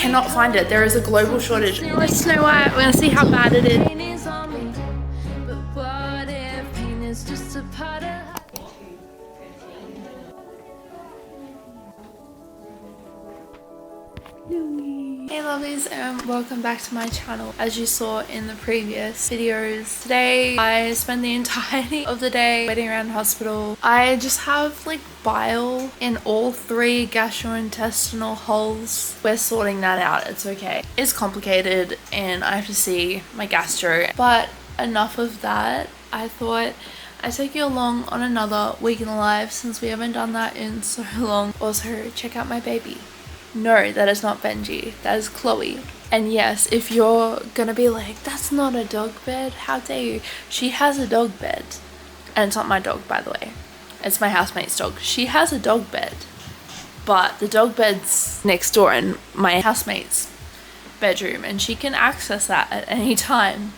cannot find it. There is a global shortage. Let's Snow White. We're gonna see how bad it is. Hey lovelies, and welcome back to my channel. As you saw in the previous videos, today I spent the entirety of the day waiting around the hospital. I just have like bile in all 3 gastrointestinal holes. We're sorting that out, it's okay. It's complicated and I have to see my gastro, but enough of that. I thought I'd take you along on another week in the life since we haven't done that in so long. Also, check out my baby. No, that is not Benji, that is Chloe. And yes, if you're gonna be like, that's not a dog bed, how dare you? She has a dog bed. And it's not my dog, by the way. It's my housemate's dog. She has a dog bed. But the dog bed's next door in my housemate's bedroom and she can access that at any time.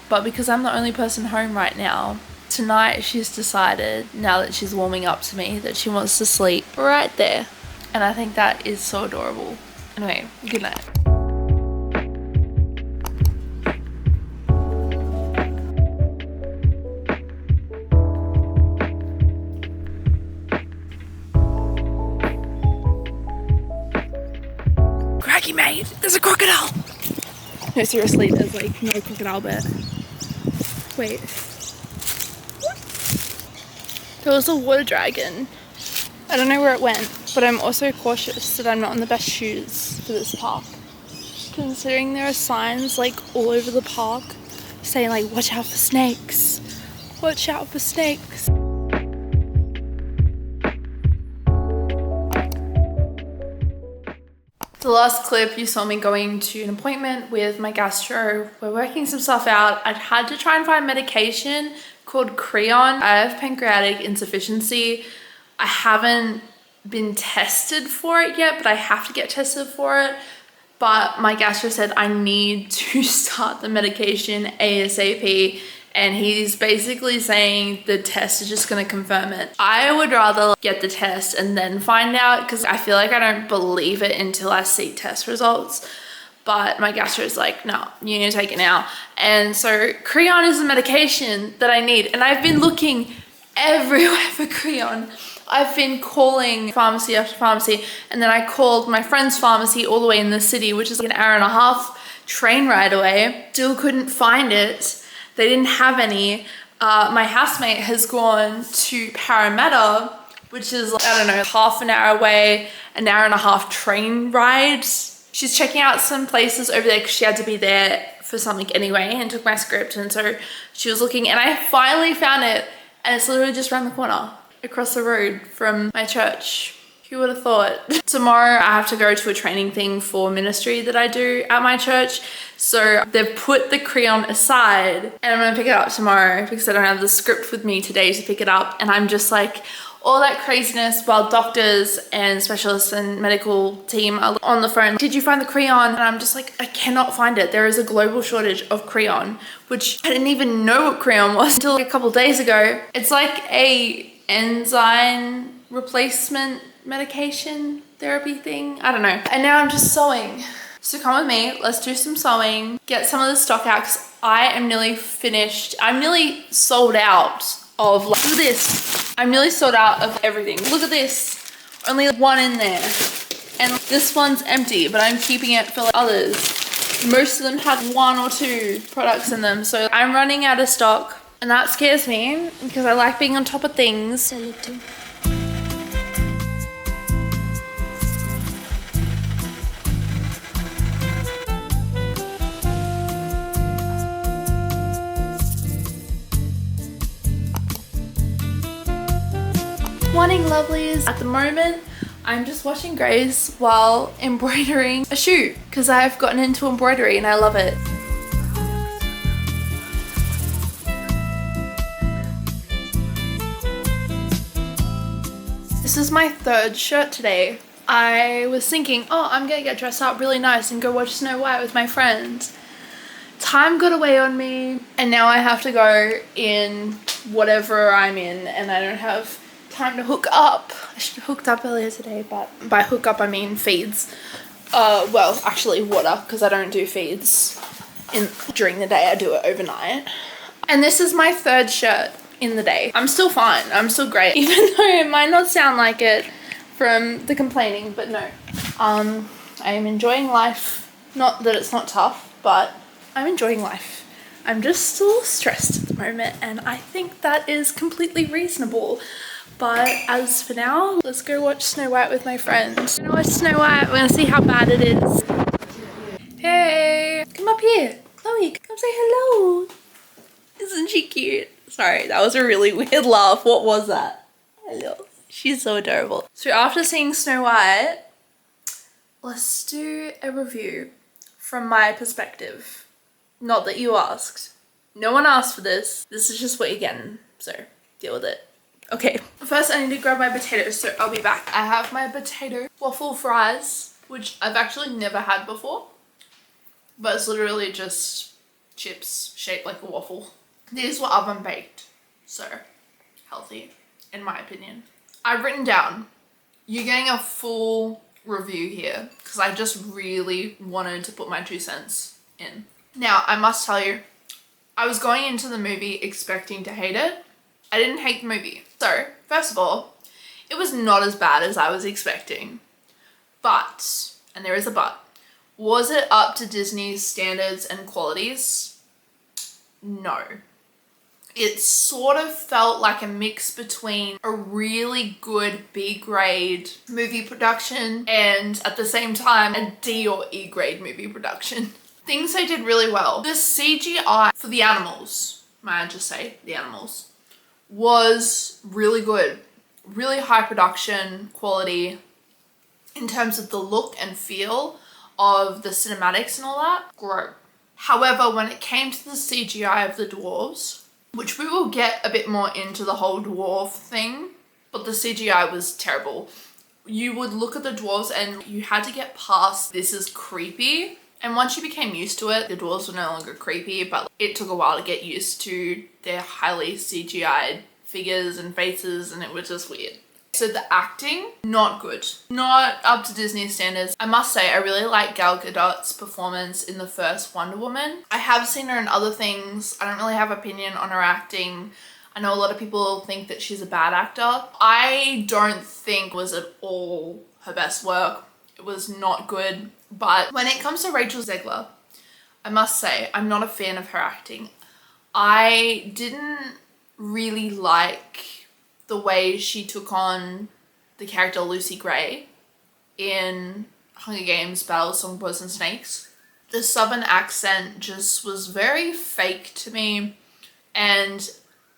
But because I'm the only person home right now, tonight she's decided, now that she's warming up to me, that she wants to sleep right there. And I think that is so adorable. Anyway, good night. Craggy mate, there's a crocodile! No, seriously, there's like no crocodile bit. Wait. There was a water dragon. I don't know where it went, but I'm also cautious that I'm not in the best shoes for this park. Considering there are signs like all over the park saying like, watch out for snakes. Watch out for snakes. The last clip you saw me going to an appointment with my gastro. We're working some stuff out. I'd had to try and find medication called Creon. I have pancreatic insufficiency. I haven't been tested for it yet, but I have to get tested for it. But my gastro said I need to start the medication ASAP. And he's basically saying the test is just gonna confirm it. I would rather get the test and then find out because I feel like I don't believe it until I see test results. But my gastro is like, no, you need to take it now. And so Creon is the medication that I need. And I've been looking everywhere for Creon. I've been calling pharmacy after pharmacy, and then I called my friend's pharmacy all the way in the city, which is like an hour and a half train ride away. Still couldn't find it. They didn't have any. My housemate has gone to Parramatta, which is, I don't know, half an hour away, an hour and a half train ride. She's checking out some places over there because she had to be there for something anyway and took my script. And so she was looking and I finally found it, and it's literally just around the corner, across the road from my church. Who would have thought? Tomorrow I have to go to a training thing for ministry that I do at my church. So they've put the Creon aside and I'm gonna pick it up tomorrow because I don't have the script with me today to pick it up. And I'm just like, all that craziness while doctors and specialists and medical team are on the phone. Did you find the Creon? And I'm just like, I cannot find it. There is a global shortage of Creon, which I didn't even know what Creon was until a couple days ago. It's like a enzyme replacement medication therapy thing. I don't know. And now I'm just sewing. So come with me, let's do some sewing, get some of the stock out because I am nearly finished. I'm nearly sold out of, look at this. I'm nearly sold out of everything. Look at this, only one in there. And this one's empty, but I'm keeping it for like others. Most of them have 1 or 2 products in them. So I'm running out of stock. And that scares me because I like being on top of things. Morning lovelies. At the moment, I'm just washing Grace while embroidering a shoe because I've gotten into embroidery and I love it. This is my 3rd shirt today. I was thinking, oh, I'm gonna get dressed up really nice and go watch Snow White with my friends. Time got away on me and now I have to go in whatever I'm in and I don't have time to hook up. I should have hooked up earlier today, but by hook up I mean feeds. Well, actually water, because I don't do feeds during the day. I do it overnight. And this is my third shirt in the day. I'm still fine. I'm still great. Even though it might not sound like it from the complaining, but no. I am enjoying life. Not that it's not tough, but I'm enjoying life. I'm just still stressed at the moment, and I think that is completely reasonable. But as for now, let's go watch Snow White with my friends. We're gonna watch Snow White. We're gonna see how bad it is. Hey, come up here. Chloe, come say hello. Isn't she cute? Sorry, that was a really weird laugh. What was that? Hello. She's so adorable. So after seeing Snow White, let's do a review from my perspective. Not that you asked. No one asked for this. This is just what you're getting, so deal with it. Okay, first I need to grab my potatoes, so I'll be back. I have my potato waffle fries, which I've actually never had before, but it's literally just chips shaped like a waffle. These were oven baked, so healthy, in my opinion. I've written down, you're getting a full review here, because I just really wanted to put my 2 cents in. Now, I must tell you, I was going into the movie expecting to hate it. I didn't hate the movie. So, first of all, it was not as bad as I was expecting. But, and there is a but, was it up to Disney's standards and qualities? No. It sort of felt like a mix between a really good B-grade movie production and at the same time a D or E grade movie production. Things they did really well. The CGI for the animals, may I just say, the animals, was really good. Really high production quality in terms of the look and feel of the cinematics and all that. Great. However, when it came to the CGI of the dwarves, which we will get a bit more into the whole dwarf thing, but the CGI was terrible. You would look at the dwarves and you had to get past this is creepy. And once you became used to it, the dwarves were no longer creepy, but it took a while to get used to their highly CGI'd figures and faces, and it was just weird. So the acting, not good. Not up to Disney standards. I must say, I really like Gal Gadot's performance in the first Wonder Woman. I have seen her in other things. I don't really have an opinion on her acting. I know a lot of people think that she's a bad actor. I don't think it was at all her best work. It was not good. But when it comes to Rachel Zegler, I must say, I'm not a fan of her acting. I didn't really like the way she took on the character Lucy Gray in Hunger Games Battle of Songbirds and Snakes. The southern accent just was very fake to me, and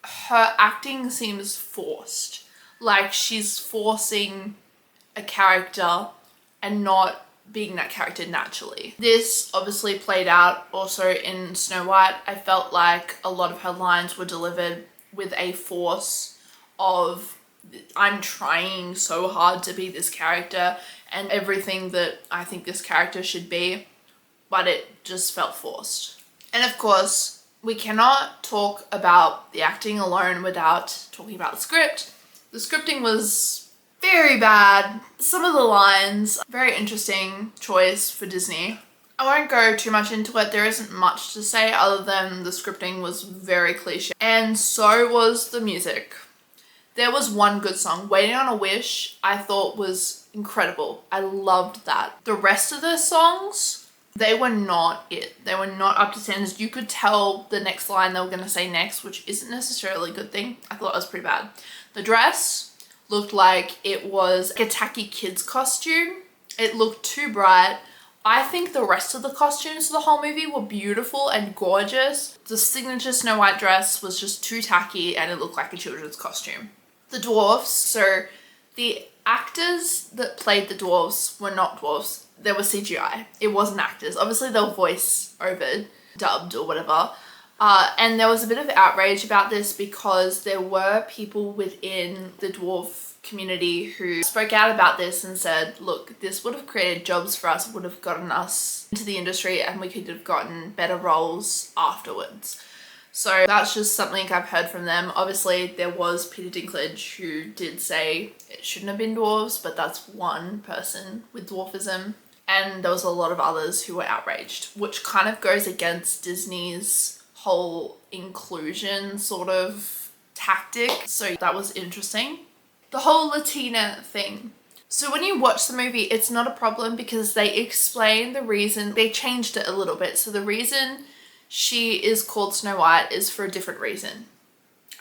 her acting seems forced. Like she's forcing a character and not being that character naturally. This obviously played out also in Snow White. I felt like a lot of her lines were delivered with a force of I'm trying so hard to be this character and everything that I think this character should be, but it just felt forced. And of course, we cannot talk about the acting alone without talking about the script. The scripting was very bad. Some of the lines, very interesting choice for Disney. I won't go too much into it. There isn't much to say other than the scripting was very cliche. And so was the music. There was one good song, Waiting on a Wish, I thought was incredible. I loved that. The rest of the songs, they were not it. They were not up to standards. You could tell the next line they were going to say next, which isn't necessarily a good thing. I thought it was pretty bad. The dress looked like it was a tacky kid's costume. It looked too bright. I think the rest of the costumes for the whole movie were beautiful and gorgeous. The signature Snow White dress was just too tacky and it looked like a children's costume. The dwarfs, so the actors that played the dwarfs were not dwarfs. They were CGI. It wasn't actors. Obviously they were voice over, dubbed or whatever. And there was a bit of outrage about this because there were people within the dwarf community who spoke out about this and said, look, this would have created jobs for us, would have gotten us into the industry, and we could have gotten better roles afterwards. So that's just something I've heard from them. Obviously there was Peter Dinklage who did say it shouldn't have been dwarves, but that's one person with dwarfism. and there was a lot of others who were outraged, which kind of goes against Disney's whole inclusion sort of tactic. So that was interesting. The whole Latina thing. So when you watch the movie, it's not a problem because they explain the reason. They changed it a little bit. So the reason she is called Snow White is for a different reason.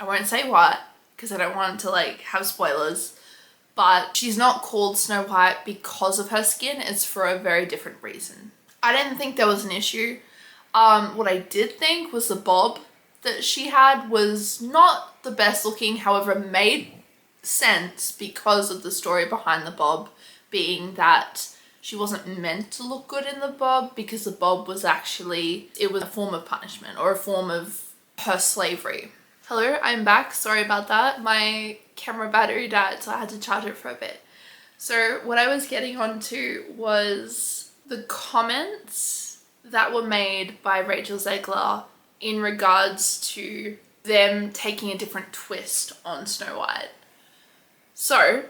I won't say what because I don't want to like have spoilers, but she's not called Snow White because of her skin. It's for a very different reason. I didn't think there was an issue. What I did think was the bob that she had was not the best looking, however, made sense because of the story behind the bob being that she wasn't meant to look good in the bob because the bob was actually, it was a form of punishment or a form of her slavery. Hello, I'm back. Sorry about that. My camera battery died, so I had to charge it for a bit. So what I was getting onto was the comments that were made by Rachel Zegler in regards to them taking a different twist on Snow White. So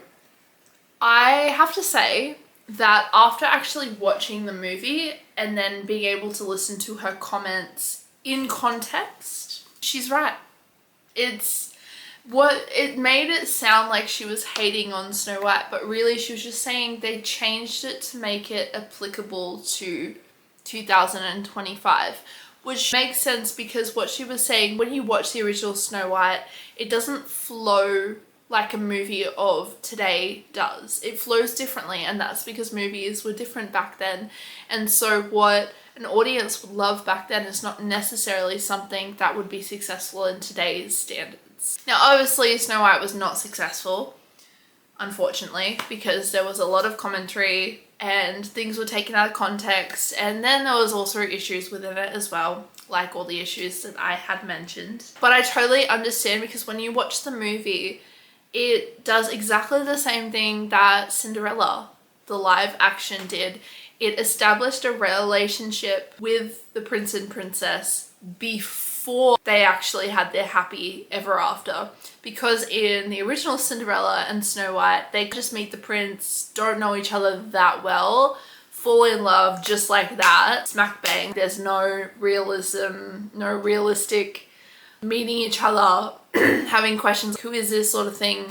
I have to say that after actually watching the movie and then being able to listen to her comments in context, she's right. It made it sound like she was hating on Snow White, but really she was just saying they changed it to make it applicable to 2025, which makes sense because what she was saying, when you watch the original Snow White, it doesn't flow like a movie of today does. It flows differently, and that's because movies were different back then. And so what an audience would love back then is not necessarily something that would be successful in today's standards. Now, obviously, Snow White was not successful, unfortunately, because there was a lot of commentary and things were taken out of context, and then there was also issues within it as well, like all the issues that I had mentioned. But I totally understand because when you watch the movie, it does exactly the same thing that Cinderella, the live action, did. It established a relationship with the prince and princess before they actually had their happy ever after. Because in the original Cinderella and Snow White, they just meet the prince, don't know each other that well, fall in love just like that, smack bang. There's no realism, no realistic meeting each other, having questions, who is this sort of thing,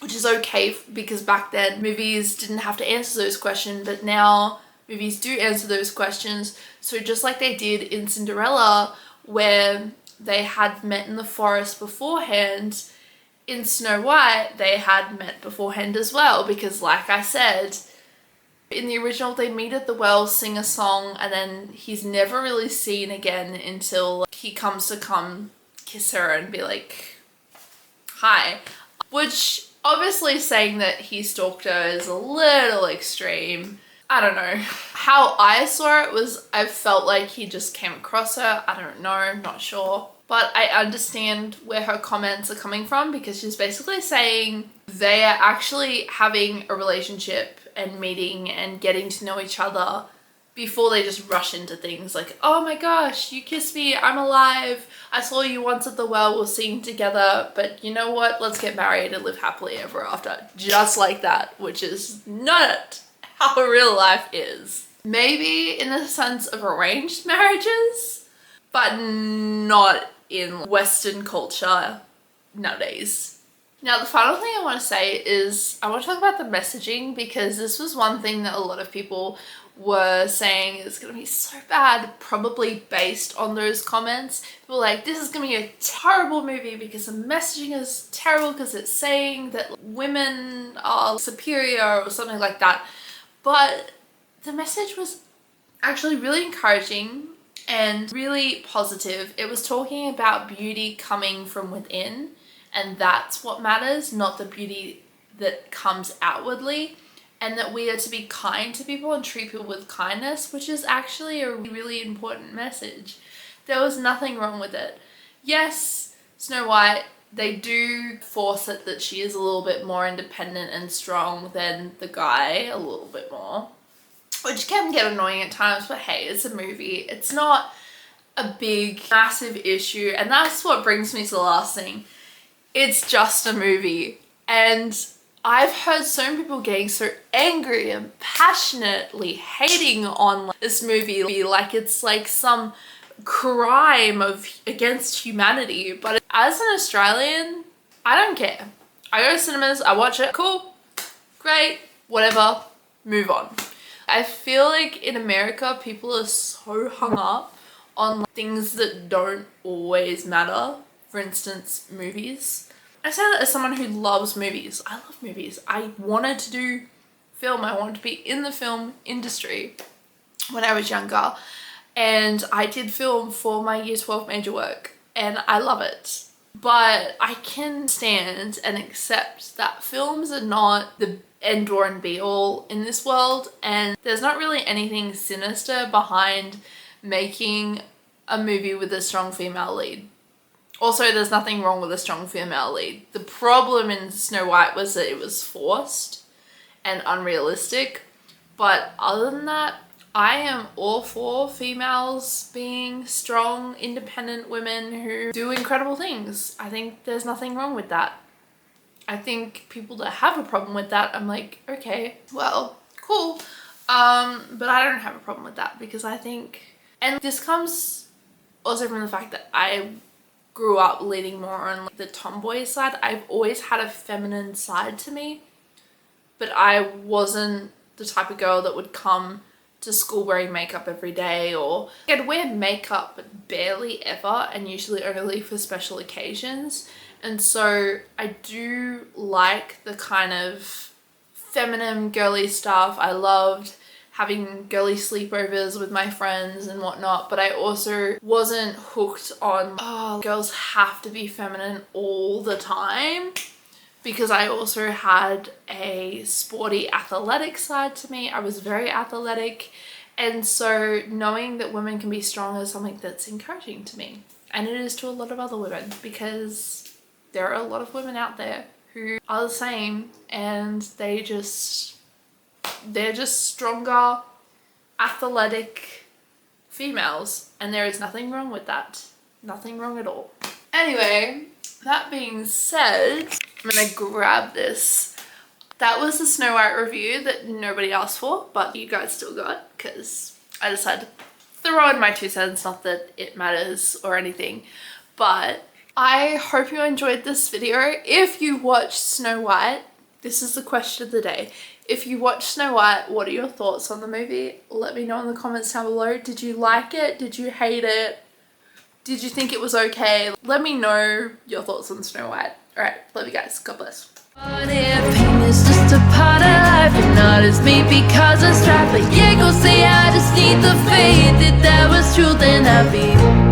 which is okay because back then movies didn't have to answer those questions, but now movies do answer those questions. So just like they did in Cinderella, where they had met in the forest beforehand, in Snow White they had met beforehand as well, because like I said, in the original they meet at the well, sing a song, and then he's never really seen again until he comes to come kiss her and be like, hi. Which obviously saying that he stalked her is a little extreme. I don't know. How I saw it was I felt like he just came across her. I don't know, I'm not sure. But I understand where her comments are coming from because she's basically saying they are actually having a relationship and meeting and getting to know each other before they just rush into things like, oh my gosh, you kissed me, I'm alive, I saw you once at the well, we'll sing together, but you know what, let's get married and live happily ever after. Just like that, which is not how real life is. Maybe in the sense of arranged marriages, but not in Western culture nowadays. Now, the final thing I want to say is I want to talk about the messaging, because this was one thing that a lot of people were saying is going to be so bad, probably based on those comments. People were like, this is going to be a terrible movie because the messaging is terrible because it's saying that women are superior or something like that. But the message was actually really encouraging and really positive. It was talking about beauty coming from within, and that's what matters, not the beauty that comes outwardly, and that we are to be kind to people and treat people with kindness, which is actually a really important message. There was nothing wrong with it. Yes, Snow White, they do force it that she is a little bit more independent and strong than the guy, a little bit more, which can get annoying at times, but hey, it's a movie. It's not a big, massive issue, and that's what brings me to the last thing. It's just a movie, and I've heard so many people getting so angry and passionately hating on this movie like it's like some crime against humanity. But as an Australian, I don't care. I go to cinemas, I watch it, cool, great, whatever, move on. I feel like in America, people are so hung up on things that don't always matter. For instance, movies. I say that as someone who loves movies. I love movies. I wanted to do film. I wanted to be in the film industry when I was younger. And I did film for my year 12 major work. And I love it. But I can stand and accept that films are not the end all and be all in this world. And there's not really anything sinister behind making a movie with a strong female lead. Also, there's nothing wrong with a strong female lead. The problem in Snow White was that it was forced and unrealistic. But other than that, I am all for females being strong, independent women who do incredible things. I think there's nothing wrong with that. I think people that have a problem with that, I'm like, okay, well, cool. But I don't have a problem with that because I think, and this comes also from the fact that I grew up leaning more on the tomboy side. I've always had a feminine side to me, but I wasn't the type of girl that would come to school wearing makeup every day, or I'd wear makeup but barely ever, and usually only for special occasions. And so I do like the kind of feminine girly stuff. I loved having girly sleepovers with my friends and whatnot, but I also wasn't hooked on, oh, girls have to be feminine all the time, because I also had a sporty athletic side to me. I was very athletic, and so knowing that women can be strong is something that's encouraging to me, and it is to a lot of other women, because there are a lot of women out there who are the same, and they're just stronger, athletic females, and there is nothing wrong with that. Nothing wrong at all. Anyway, that being said, I'm gonna grab this. That was the Snow White review that nobody asked for, but you guys still got, because I decided to throw in my 2 cents, not that it matters or anything, but I hope you enjoyed this video. If you watched Snow White, this is the question of the day. If you watched Snow White, what are your thoughts on the movie? Let me know in the comments down below. Did you like it? Did you hate it? Did you think it was okay? Let me know your thoughts on Snow White. Alright, love you guys. God bless. But if pain is just a part of life, and not as me because I strive. But yeah, go say I just need the faith. If that was true, then I'd be